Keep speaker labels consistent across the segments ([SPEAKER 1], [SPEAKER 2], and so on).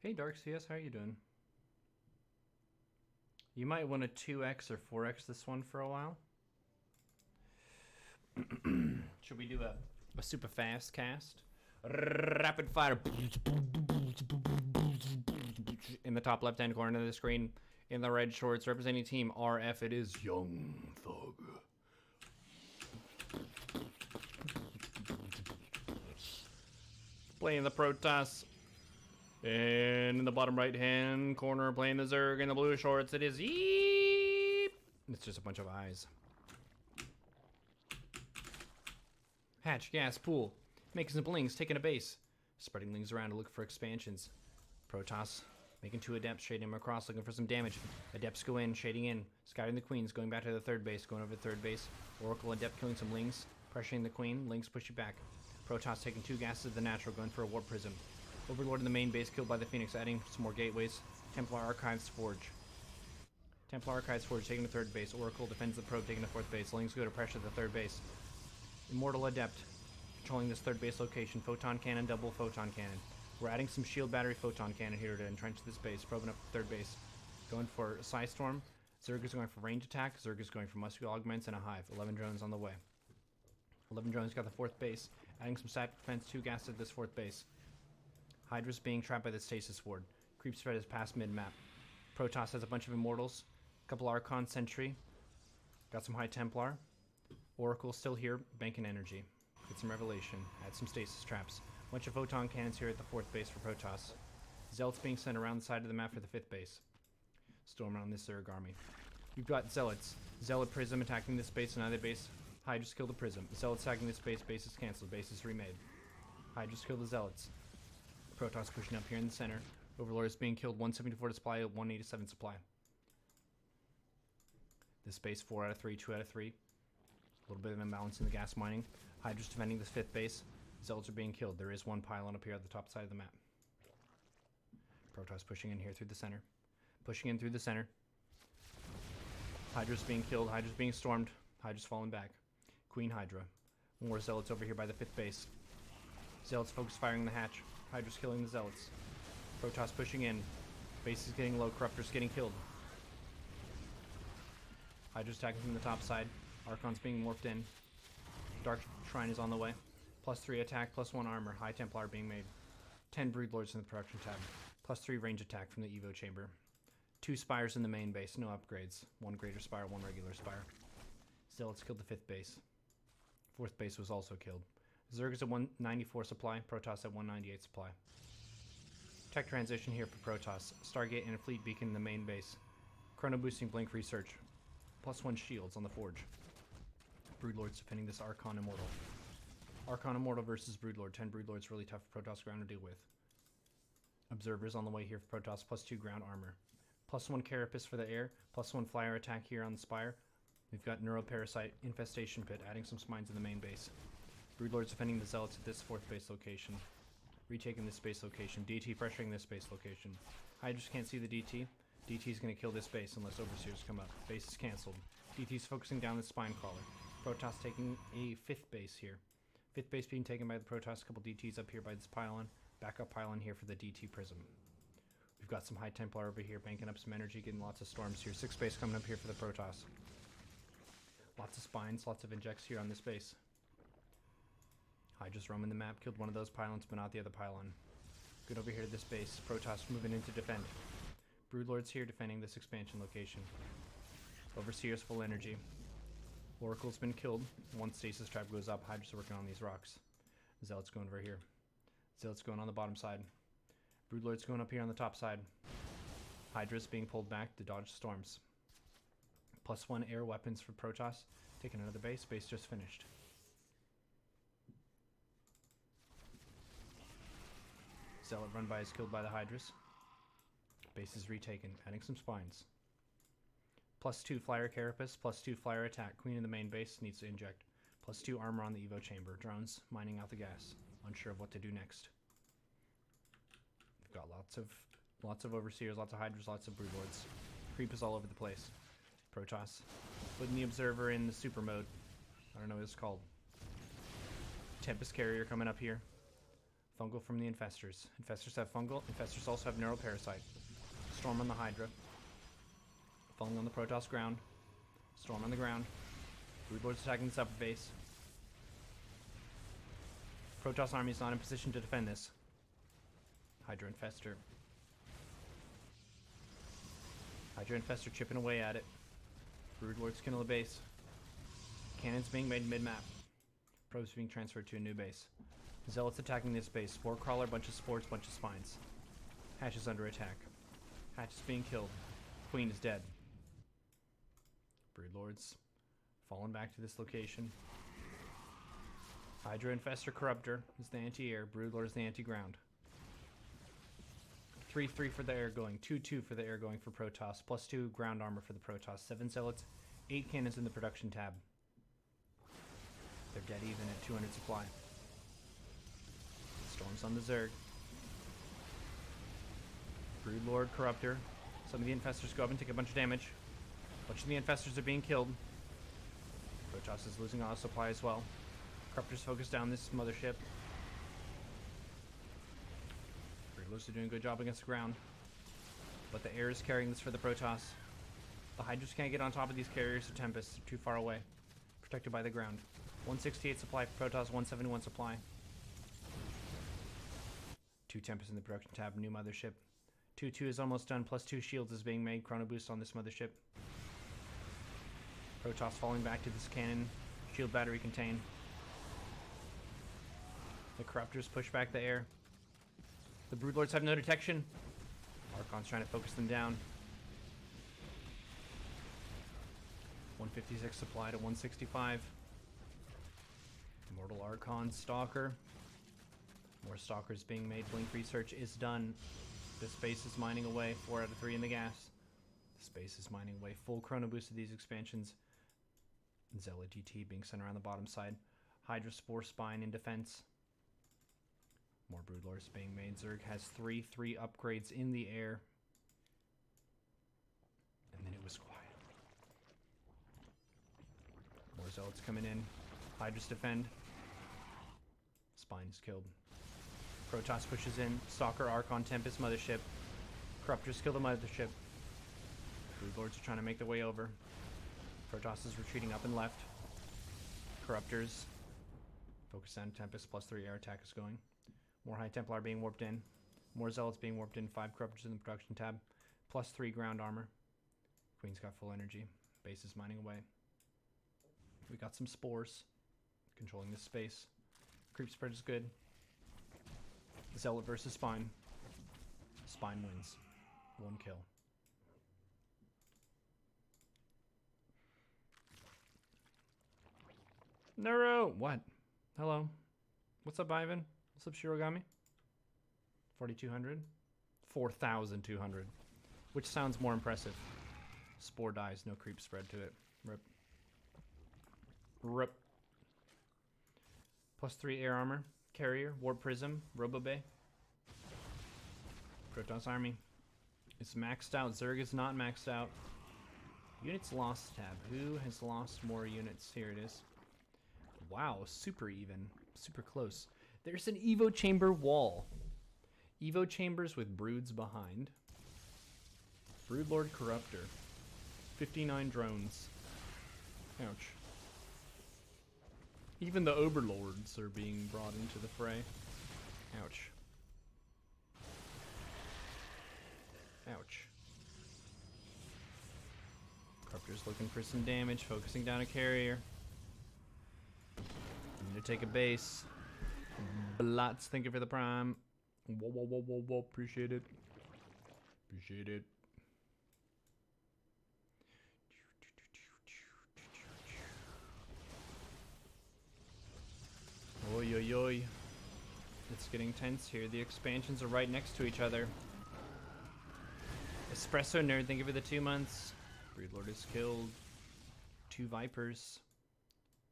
[SPEAKER 1] Hey Dark CS, how are you doing? You might want to 2x or 4x this one for a while. Should we do a super fast cast? Rapid fire. In the top left hand corner of the screen, in the red shorts, representing team RF, it is Young Thug. Playing the Protoss. And in the bottom right hand corner, playing the Zerg in the blue shorts, it is Yeep. It's just a bunch of eyes. Hatch, gas, pool. Making some blings, taking a base. Spreading lings around to look for expansions. Protoss making 2 adepts, shading them across, looking for some damage. Adepts go in, shading in. Scouting the queens, going back to the third base, going over the third base. Oracle adept killing some lings, pressuring the queen. Lings push you back. Protoss taking 2 gases of the natural, going for a warp prism. Overlord in the main base, killed by the Phoenix, adding some more gateways. Templar Archives Forge. Templar Archives Forge taking the third base. Oracle defends the probe, taking the fourth base. Lings go to pressure the third base. Immortal Adept controlling this third base location. Photon Cannon, double Photon Cannon. We're adding some shield battery Photon Cannon here to entrench this base. Probing up the third base. Going for Psy Storm. Zerg is going for range attack. Zerg is going for muscular augments and a hive. 11 drones on the way. 11 drones got the fourth base. Adding some static defense, 2 gas at this fourth base. Hydra's being trapped by the stasis ward. Creep spread is past mid-map. Protoss has a bunch of immortals. A couple Archon Sentry. Got some High Templar. Oracle still here, banking energy. Get some Revelation. Add some stasis traps. Bunch of Photon Cannons here at the fourth base for Protoss. Zealots being sent around the side of the map for the fifth base. Storm around this Zerg army. We've got Zealots. Zealot Prism attacking this base, another base. Hydra's kill the Prism. Zealots attacking this base, base is cancelled, base is remade. Hydra's kill the Zealots. Protoss pushing up here in the center. Overlord is being killed. 174 to supply, 187 supply. This base 4 out of 3, 2 out of 3. A little bit of imbalance in the gas mining. Hydra's defending this fifth base. Zealots are being killed. There is one pylon up here at the top side of the map. Protoss pushing in here through the center. Pushing in through the center. Hydra's being killed. Hydra's being stormed. Hydra's falling back. Queen Hydra. More Zealots over here by the fifth base. Zealots focus firing the hatch. Hydra's killing the Zealots. Protoss pushing in. Base is getting low. Corruptor's getting killed. Hydra's attacking from the top side. Archon's being morphed in. Dark Shrine is on the way. +3 attack, +1 armor. High Templar being made. 10 Broodlords in the production tab. +3 range attack from the Evo chamber. 2 Spires in the main base. No upgrades. 1 Greater Spire, 1 regular Spire. Zealots killed the fifth base. Fourth base was also killed. Zerg is at 194 supply, Protoss at 198 supply. Tech transition here for Protoss. Stargate and a fleet beacon in the main base. Chrono boosting blink research. +1 shields on the forge. Broodlords defending this Archon Immortal. Archon Immortal versus Broodlord. 10 Broodlords really tough for Protoss ground to deal with. Observers on the way here for Protoss, +2 ground armor. +1 Carapace for the air, +1 flyer attack here on the spire. We've got Neuro Parasite Infestation Pit, adding some spines in the main base. Broodlords defending the Zealots at this fourth base location. Retaking this base location. DT pressuring this base location. Hydras can't see the DT. DT is going to kill this base unless Overseers come up. Base is cancelled. DT is focusing down the spine crawler. Protoss taking a fifth base here. Fifth base being taken by the Protoss. A couple DTs up here by this pylon. Backup pylon here for the DT Prism. We've got some High Templar over here banking up some energy, getting lots of storms here. Sixth base coming up here for the Protoss. Lots of spines, lots of injects here on this base. Hydra's roaming the map, killed one of those pylons, but not the other pylon. Good over here to this base. Protoss moving in to defend. Broodlord's here defending this expansion location. Overseer's full energy. Oracle's been killed. 1 stasis trap goes up. Hydra's working on these rocks. Zealot's going over here. Zealot's going on the bottom side. Broodlord's going up here on the top side. Hydra's being pulled back to dodge storms. +1 air weapons for Protoss. Taking another base. Base just finished. Zealot run by is killed by the Hydras. Base is retaken, adding some spines. +2 flyer carapace, +2 flyer attack. Queen in the main base needs to inject. +2 armor on the Evo chamber. Drones mining out the gas. Unsure of what to do next. We've got lots of Overseers, lots of Hydras, lots of Broodlords. Creep is all over the place. Protoss putting the Observer in the super mode. I don't know what it's called. Tempest Carrier coming up here. Fungal from the infestors. Infestors have fungal. Infestors also have neuroparasite. Storm on the Hydra. Falling on the Protoss ground. Storm on the ground. Broodlord's attacking this upper base. Protoss army is not in position to defend this. Hydra Infestor. Hydra Infestor chipping away at it. Broodlord's killing the base. Cannons being made mid-map. Probes being transferred to a new base. Zealots attacking this base. Spore Crawler, bunch of spores, bunch of spines. Hatch is under attack. Hatch is being killed. Queen is dead. Broodlords falling back to this location. Hydra Infestor Corruptor is the anti-air. Broodlord is the anti-ground. 3-3 for the air going. 2-2 for the air going for Protoss. +2 ground armor for the Protoss. 7 zealots. 8 cannons in the production tab. They're dead even at 200 supply. Storms on the Zerg. Broodlord Corruptor. Some of the Infestors go up and take a bunch of damage. A bunch of the Infestors are being killed. Protoss is losing auto supply as well. Corruptors focus down this mothership. Broodlords are doing a good job against the ground. But the air is carrying this for the Protoss. The Hydras can't get on top of these carriers or Tempests. They're too far away. Protected by the ground. 168 supply for Protoss, 171 supply. 2 Tempests in the production tab, new mothership. 2-2 is almost done, +2 shields is being made. Chrono boost on this mothership. Protoss falling back to this cannon. Shield battery contained. The Corruptors push back the air. The Broodlords have no detection. Archon's trying to focus them down. 156 supply to 165. Immortal Archon, Stalker. More Stalkers being made. Blink research is done. This base is mining away. 4 out of 3 in the gas. This base is mining away. Full chrono boost of these expansions. Zealot GT being sent around the bottom side. Hydra Spore Spine in defense. More Broodlords being made. Zerg has 3 upgrades in the air. And then it was quiet. More Zealots coming in. Hydras defend. Spine is killed. Protoss pushes in. Stalker, Archon, Tempest, Mothership. Corruptors kill the Mothership. Broodlords are trying to make their way over. Protoss is retreating up and left. Corruptors. Focus on Tempest, +3 air attack is going. More High Templar being warped in. More Zealots being warped in. 5 Corruptors in the production tab. +3 ground armor. Queen's got full energy. Base is mining away. We got some spores. Controlling this space. Creep spread is good. Zealot versus Spine. Spine wins. 1 kill. Neuro! What? Hello. What's up, Ivan? What's up, Shirogami? 4,200? 4,200. Which sounds more impressive? Spore dies, no creep spread to it. Rip. Rip. +3 air armor. Carrier, Warp Prism, Robobay. Protoss Army. It's maxed out. Zerg is not maxed out. Units lost tab. Who has lost more units? Here it is. Wow, super even. Super close. There's an Evo Chamber wall. Evo Chambers with broods behind. Broodlord Corruptor. 59 drones. Ouch. Even the Overlords are being brought into the fray. Ouch. Ouch. Corruptor's looking for some damage, focusing down a carrier. Need to take a base. Blot's thinking for the prime. Whoa, whoa, whoa, whoa, whoa. Appreciate it. Appreciate it. Oi, oi, oi. It's getting tense here. The expansions are right next to each other. Espresso Nerd, thank you for the 2 months. Broodlord is killed. 2 Vipers.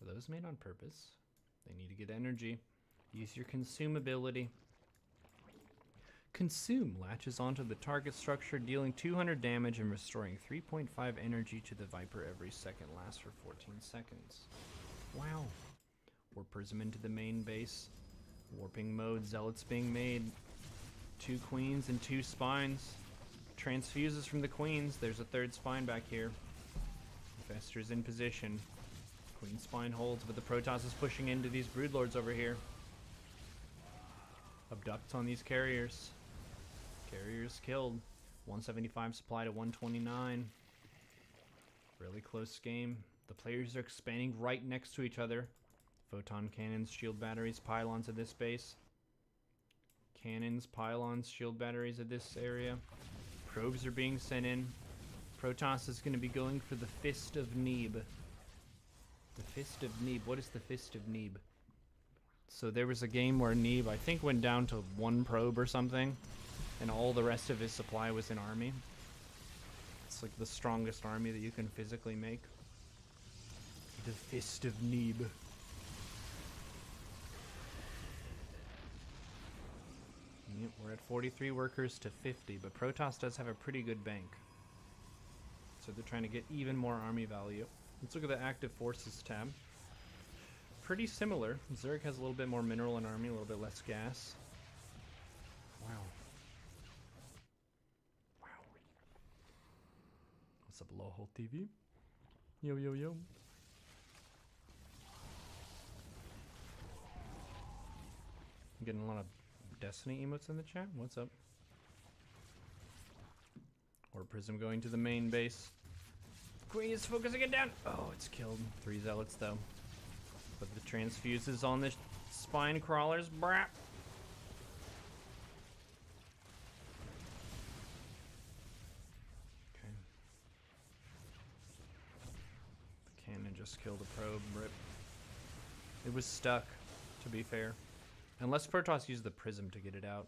[SPEAKER 1] Were those made on purpose? They need to get energy. Use your consume ability. Consume latches onto the target structure, dealing 200 damage and restoring 3.5 energy to the Viper every second. Lasts for 14 seconds. Wow. Warp Prism into the main base. Warping mode, zealots being made. 2 queens and 2 spines. Transfuses from the queens. There's a 3rd spine back here. Infestor's in position. Queen spine holds, but the Protoss is pushing into these broodlords over here. Abducts on these carriers. Carriers killed. 175 supply to 129. Really close game. The players are expanding right next to each other. Photon cannons, shield batteries, pylons at this base. Cannons, pylons, shield batteries at this area. Probes are being sent in. Protoss is going to be going for the Fist of Neeb. The Fist of Neeb. What is the Fist of Neeb? So there was a game where Neeb, I think, went down to 1 probe or something, and all the rest of his supply was in army. It's like the strongest army that you can physically make. The Fist of Neeb. Yep, we're at 43 workers to 50, but Protoss does have a pretty good bank. So they're trying to get even more army value. Let's look at the active forces tab. Pretty similar. Zerg has a little bit more mineral and army, a little bit less gas. Wow. Wow. What's up, Lowhole TV? Yo, yo, yo. I'm getting a lot of Destiny emotes in the chat. What's up? Or Prism going to the main base. Queen is focusing it down. Oh, it's killed. 3 zealots though. But the transfuses on the spine crawlers. Brap. Okay. The cannon just killed a probe. Rip. It was stuck, to be fair. Unless Protoss used the prism to get it out.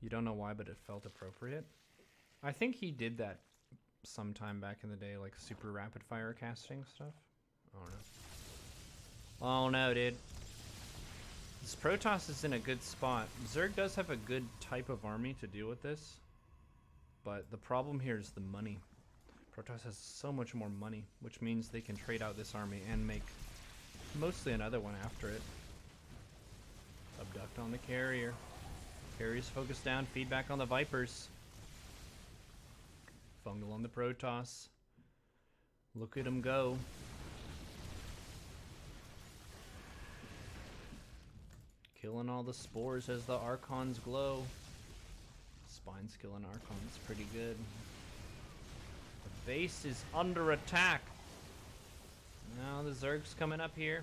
[SPEAKER 1] You don't know why, but it felt appropriate. I think he did that sometime back in the day, like super rapid fire casting stuff. I don't know. Oh no, dude. This Protoss is in a good spot. Zerg does have a good type of army to deal with this. But the problem here is the money. Protoss has so much more money, which means they can trade out this army and make mostly another one after it. Abduct on the carrier. Carriers focus down, feedback on the Vipers. Fungal on the Protoss. Look at him go. Killing all the spores as the Archons glow. Spine's killing Archons pretty good. The base is under attack. Now the Zerg's coming up here.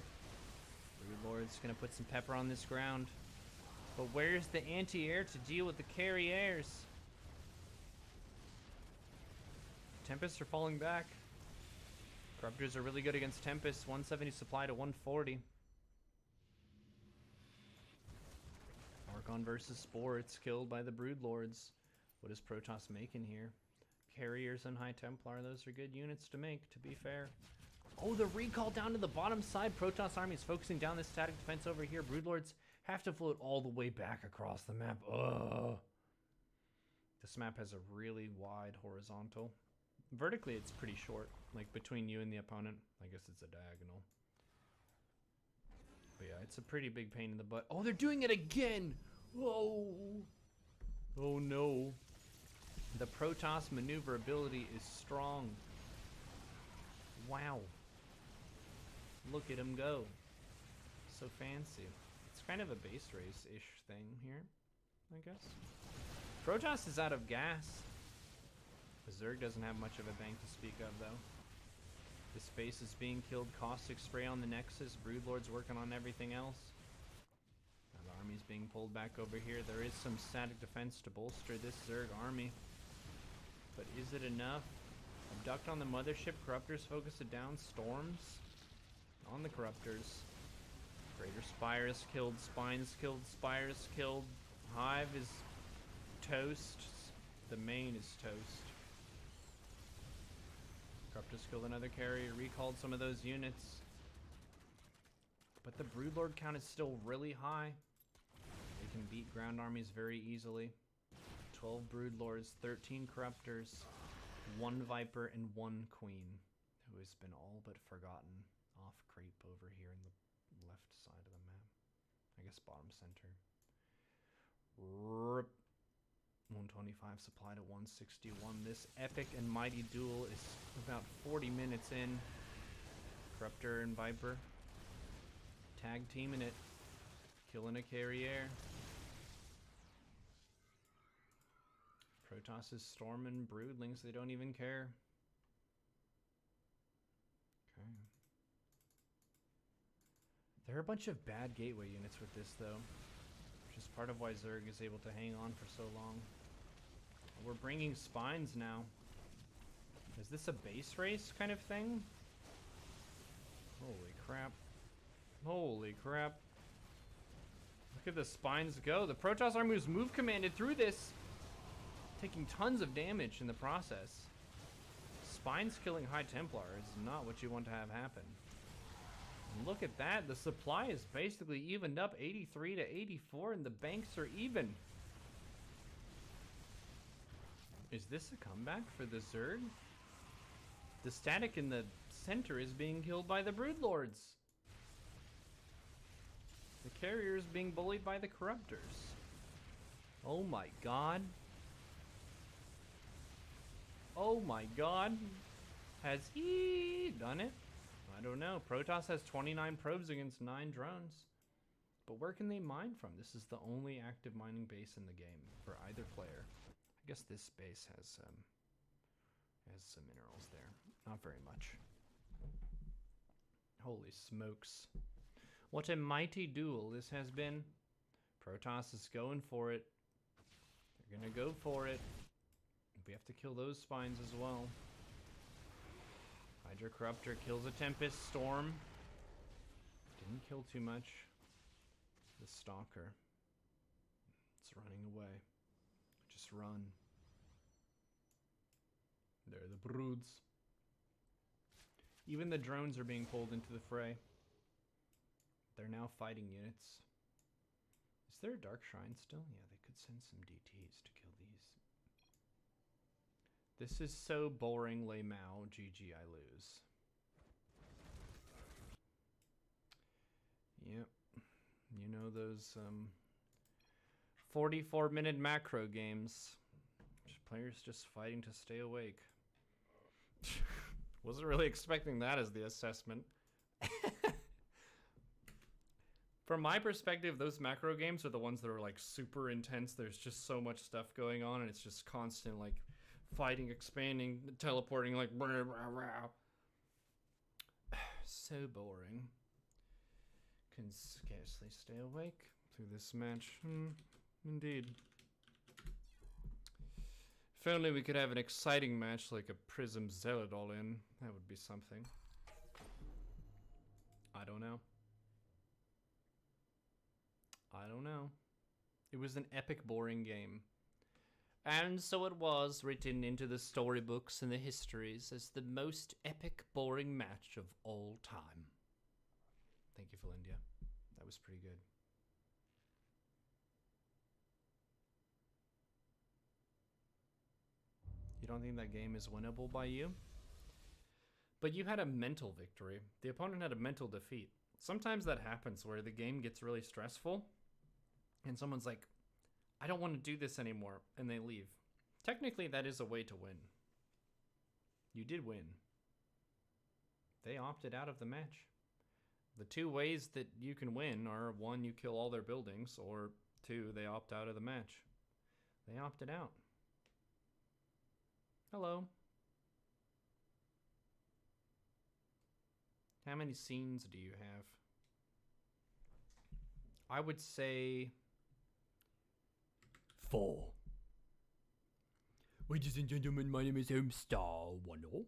[SPEAKER 1] Broodlord's gonna put some pepper on this ground. But where's the anti-air to deal with the carriers? Tempests are falling back. Corruptors are really good against Tempests. 170 supply to 140. Archon versus Spore. It's killed by the Broodlords. What is Protoss making here? Carriers and High Templar. Those are good units to make, to be fair. Oh, the recall down to the bottom side. Protoss army is focusing down this static defense over here. Broodlords have to float all the way back across the map. Ugh. This map has a really wide horizontal. Vertically, it's pretty short. Like, between you and the opponent. I guess it's a diagonal. But yeah, it's a pretty big pain in the butt. Oh, they're doing it again! Whoa! Oh no. The Protoss maneuverability is strong. Wow. Look at him go. So fancy. It's kind of a base race-ish thing here, I guess. Protoss is out of gas. Zerg doesn't have much of a bank to speak of, though. This base is being killed. Caustic spray on the Nexus. Broodlord's working on everything else. Now the army's being pulled back over here. There is some static defense to bolster this Zerg army. But is it enough? Abduct on the mothership. Corruptors focus it down. Storms on the Corruptors. Greater Spire is killed. Spines killed. Spires killed. Hive is toast. The main is toast. Corruptors killed another carrier. Recalled some of those units. But the Broodlord count is still really high. They can beat ground armies very easily. 12 Broodlords, 13 Corruptors, 1 Viper, and 1 Queen, who has been all but forgotten off creep over here in the left side of the map. I guess bottom center. 125 supply to 161. This epic and mighty duel is about 40 minutes in. Corruptor and Viper tag teaming it, killing a carrier. Protoss is storming broodlings. They don't even care. Okay. There are a bunch of bad gateway units with this, though, which is part of why Zerg is able to hang on for so long. We're bringing spines now. Is this a base race kind of thing? Holy crap. Holy crap. Look at the spines go. The Protoss army was move commanded through this, taking tons of damage in the process. Spines killing High Templar is not what you want to have happen. And look at that. The supply is basically evened up 83 to 84 and the banks are even. Is this a comeback for the Zerg? The static in the center is being killed by the Broodlords. The carrier is being bullied by the Corruptors. Oh my god. Oh my god. Has he done it? I don't know. Protoss has 29 probes against 9 drones. But where can they mine from? This is the only active mining base in the game for either player. I guess this base has some minerals there. Not very much. Holy smokes. What a mighty duel this has been. Protoss is going for it. They're gonna go for it. We have to kill those spines as well. Hydra Corruptor kills a Tempest Storm. Didn't kill too much. The Stalker. It's running away. Just run. There are the broods. Even the drones are being pulled into the fray. They're now fighting units. Is there a Dark Shrine still? Yeah, they could send some DTs to kill these. This is so boring, Lei Mao. GG, I lose. Yep. You know those 44-minute macro games. Players just fighting to stay awake. Wasn't really expecting that as the assessment. From my perspective, those macro games are the ones that are like super intense. There's just so much stuff going on and it's just constant like fighting, expanding, teleporting, like rah, rah, rah. So boring. Can scarcely stay awake through this match. Indeed. If only we could have an exciting match like a Prism Zealot all in. That would be something. I don't know. I don't know. It was an epic, boring game. And so it was written into the storybooks and the histories as the most epic, boring match of all time. Thank you, Philindia. That was pretty good. You don't think that game is winnable by you? But you had a mental victory. The opponent had a mental defeat. Sometimes that happens where the game gets really stressful and someone's like, I don't want to do this anymore, and they leave. Technically, that is a way to win. You did win. They opted out of the match. The two ways that you can win are, 1, you kill all their buildings, or 2, they opt out of the match. They opted out. Hello. How many scenes do you have? I would say 4. Ladies and gentlemen, my name is Homestar10.